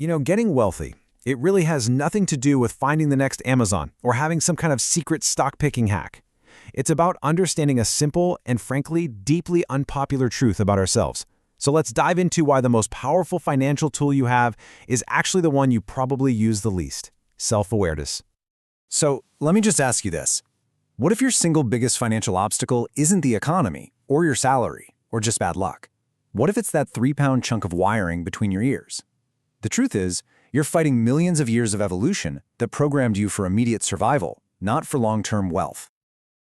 Getting wealthy, it really has nothing to do with finding the next Amazon or having some kind of secret stock-picking hack. It's about understanding a simple and frankly deeply unpopular truth about ourselves. So let's dive into why the most powerful financial tool you have is actually the one you probably use the least: self-awareness. So let me just ask you this. What if your single biggest financial obstacle isn't the economy, or your salary, or just bad luck? What if it's that 3-pound chunk of wiring between your ears? The truth is, you're fighting millions of years of evolution that programmed you for immediate survival, not for long-term wealth.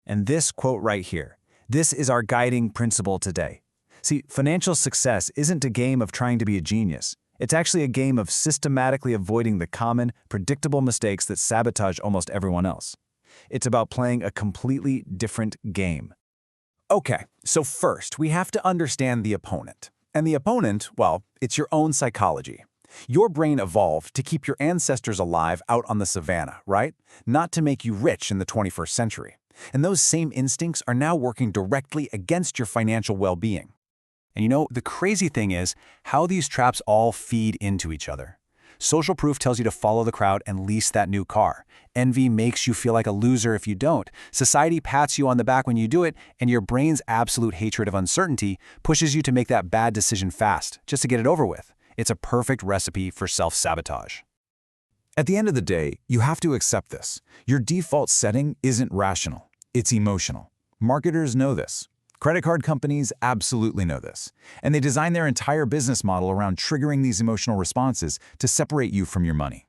And this quote right here, this is our guiding principle today. See, financial success isn't a game of trying to be a genius. It's actually a game of systematically avoiding the common, predictable mistakes that sabotage almost everyone else. It's about playing a completely different game. Okay, so first, we have to understand the opponent. And the opponent, well, it's your own psychology. Your brain evolved to keep your ancestors alive out on the savannah, right? Not to make you rich in the 21st century. And those same instincts are now working directly against your financial well-being. And the crazy thing is how these traps all feed into each other. Social proof tells you to follow the crowd and lease that new car. Envy makes you feel like a loser if you don't. Society pats you on the back when you do it, and your brain's absolute hatred of uncertainty pushes you to make that bad decision fast, just to get it over with. It's a perfect recipe for self-sabotage. At the end of the day, you have to accept this. Your default setting isn't rational. It's emotional. Marketers know this. Credit card companies absolutely know this. And they design their entire business model around triggering these emotional responses to separate you from your money.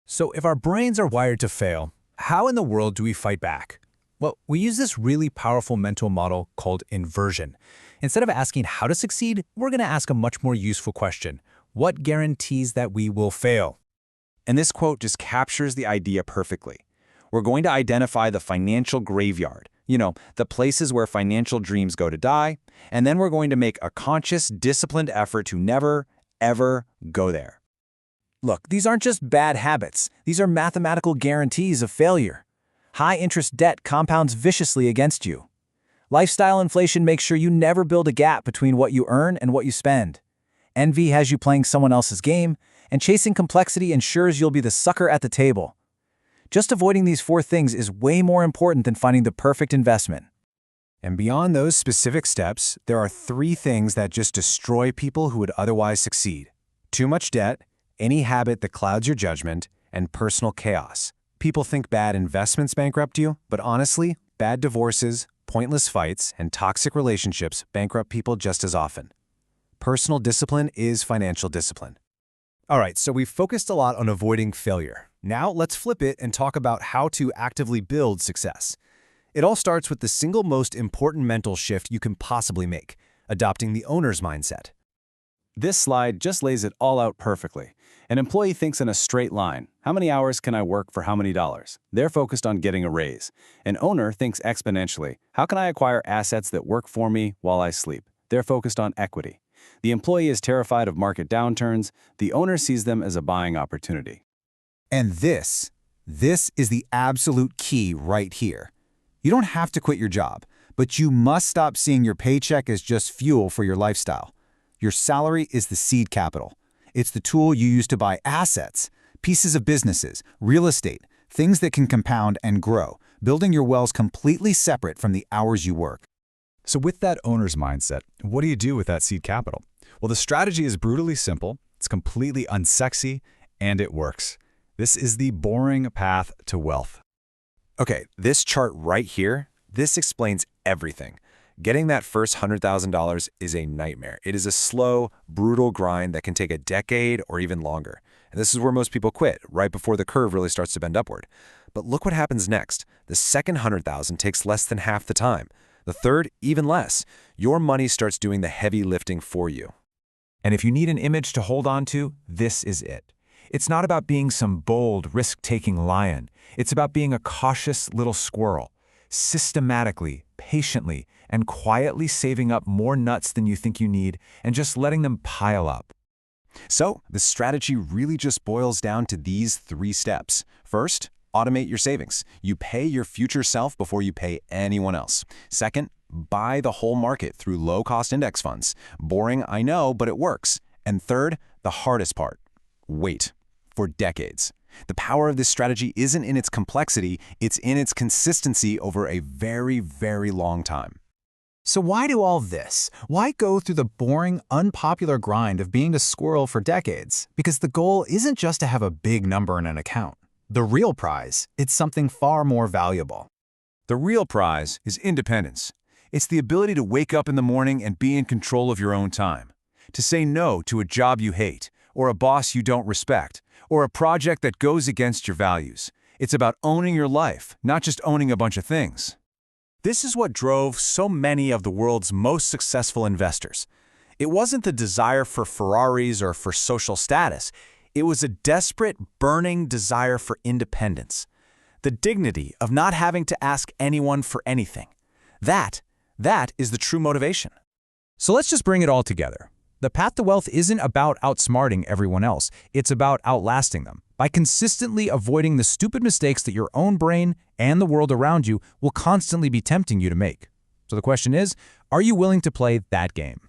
So if our brains are wired to fail, how in the world do we fight back? Well, we use this really powerful mental model called inversion. Instead of asking how to succeed, we're going to ask a much more useful question. What guarantees that we will fail? And this quote just captures the idea perfectly. We're going to identify the financial graveyard, the places where financial dreams go to die, and then we're going to make a conscious, disciplined effort to never, ever go there. Look, these aren't just bad habits. These are mathematical guarantees of failure. High-interest debt compounds viciously against you. Lifestyle inflation makes sure you never build a gap between what you earn and what you spend. Envy has you playing someone else's game, and chasing complexity ensures you'll be the sucker at the table. Just avoiding these 4 things is way more important than finding the perfect investment. And beyond those specific steps, there are 3 things that just destroy people who would otherwise succeed. Too much debt, any habit that clouds your judgment, and personal chaos. People think bad investments bankrupt you, but honestly, bad divorces, pointless fights, and toxic relationships bankrupt people just as often. Personal discipline is financial discipline. All right, so we've focused a lot on avoiding failure. Now let's flip it and talk about how to actively build success. It all starts with the single most important mental shift you can possibly make: adopting the owner's mindset. This slide just lays it all out perfectly. An employee thinks in a straight line. How many hours can I work for how many dollars? They're focused on getting a raise. An owner thinks exponentially. How can I acquire assets that work for me while I sleep? They're focused on equity. The employee is terrified of market downturns. The owner sees them as a buying opportunity. And this is the absolute key right here. You don't have to quit your job, but you must stop seeing your paycheck as just fuel for your lifestyle. Your salary is the seed capital. It's the tool you use to buy assets, pieces of businesses, real estate, things that can compound and grow, building your wealth completely separate from the hours you work. So with that owner's mindset, what do you do with that seed capital? Well, the strategy is brutally simple, it's completely unsexy, and it works. This is the boring path to wealth. Okay, this chart right here, this explains everything. Getting that first $100,000 is a nightmare. It is a slow, brutal grind that can take a decade or even longer. And this is where most people quit, right before the curve really starts to bend upward. But look what happens next. The second $100,000 takes less than half the time. The third, even less. Your money starts doing the heavy lifting for you. And if you need an image to hold on to, this is it. It's not about being some bold, risk-taking lion. It's about being a cautious little squirrel, systematically, patiently, and quietly saving up more nuts than you think you need and just letting them pile up. So, the strategy really just boils down to these 3 steps. First, automate your savings. You pay your future self before you pay anyone else. Second, buy the whole market through low-cost index funds. Boring, I know, but it works. And third, the hardest part, wait. for decades. The power of this strategy isn't in its complexity, it's in its consistency over a very, very long time. So why do all this? Why go through the boring, unpopular grind of being a squirrel for decades? Because the goal isn't just to have a big number in an account. The real prize, it's something far more valuable. The real prize is independence. It's the ability to wake up in the morning and be in control of your own time. To say no to a job you hate, or a boss you don't respect, or a project that goes against your values. It's about owning your life, not just owning a bunch of things. This is what drove so many of the world's most successful investors. It wasn't the desire for Ferraris or for social status. It was a desperate, burning desire for independence. The dignity of not having to ask anyone for anything. That is the true motivation. So let's just bring it all together. The path to wealth isn't about outsmarting everyone else. It's about outlasting them. By consistently avoiding the stupid mistakes that your own brain and the world around you will constantly be tempting you to make. So the question is, are you willing to play that game?